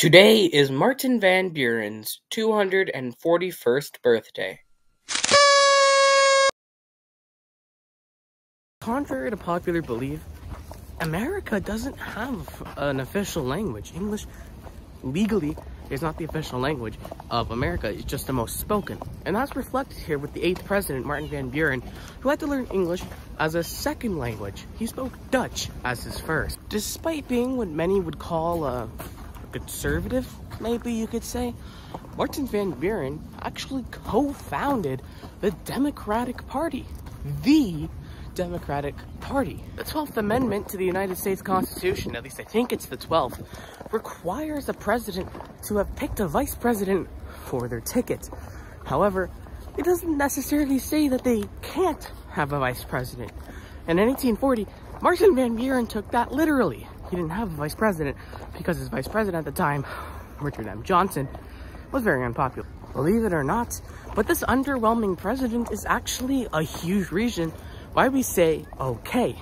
Today is Martin Van Buren's 241st birthday. Contrary to popular belief, America doesn't have an official language. English, legally, is not the official language of America. It's just the most spoken. And that's reflected here with the 8th president, Martin Van Buren, who had to learn English as a second language. He spoke Dutch as his first. Despite being what many would call a conservative, maybe you could say, Martin Van Buren actually co-founded the Democratic Party. The Democratic Party. The 12th Amendment to the United States Constitution, at least I think it's the 12th, requires a president to have picked a vice president for their ticket. However, it doesn't necessarily say that they can't have a vice president. And in 1840, Martin Van Buren took that literally. He didn't have a vice president because his vice president at the time, Richard M. Johnson, was very unpopular. Believe it or not, but this underwhelming president is actually a huge reason why we say okay.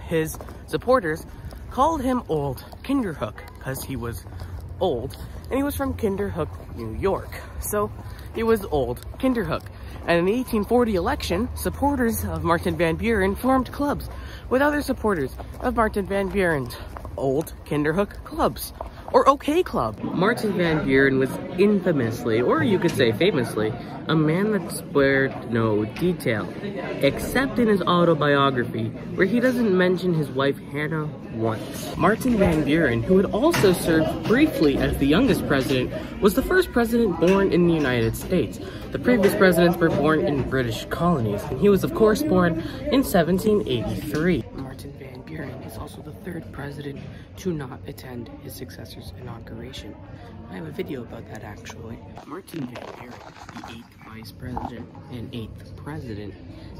His supporters called him Old Kinderhook because he was old and he was from Kinderhook, New York. So he was Old Kinderhook. And in the 1840 election, supporters of Martin Van Buren formed clubs with other supporters of Martin Van Buren's Old Kinderhook clubs, or OK Club. Martin Van Buren was infamously, or you could say famously, a man that spared no detail, except in his autobiography, where he doesn't mention his wife Hannah once. Martin Van Buren, who had also served briefly as the youngest president, was the first president born in the United States. The previous presidents were born in British colonies, and he was of course born in 1783. Martin Van Buren is also the 3rd president to not attend his successor's inauguration. I have a video about that actually. Martin Van Buren, the 8th vice president and 8th president,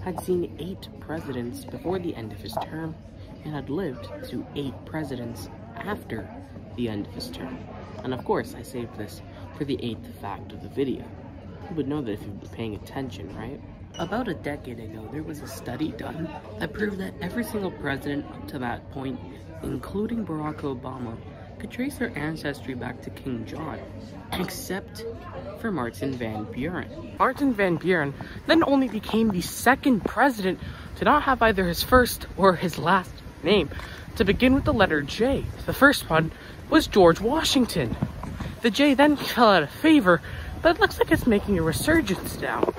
had seen 8 presidents before the end of his term and had lived to 8 presidents after the end of his term. And of course, I saved this for the 8th fact of the video. You would know that if you've been paying attention, right? About a decade ago, there was a study done that proved that every single president up to that point, including Barack Obama, could trace their ancestry back to King John, except for Martin Van Buren. Martin Van Buren then only became the 2nd president to not have either his first or his last name, to begin with the letter J. The first one was George Washington. The J then fell out of favor, but it looks like it's making a resurgence now.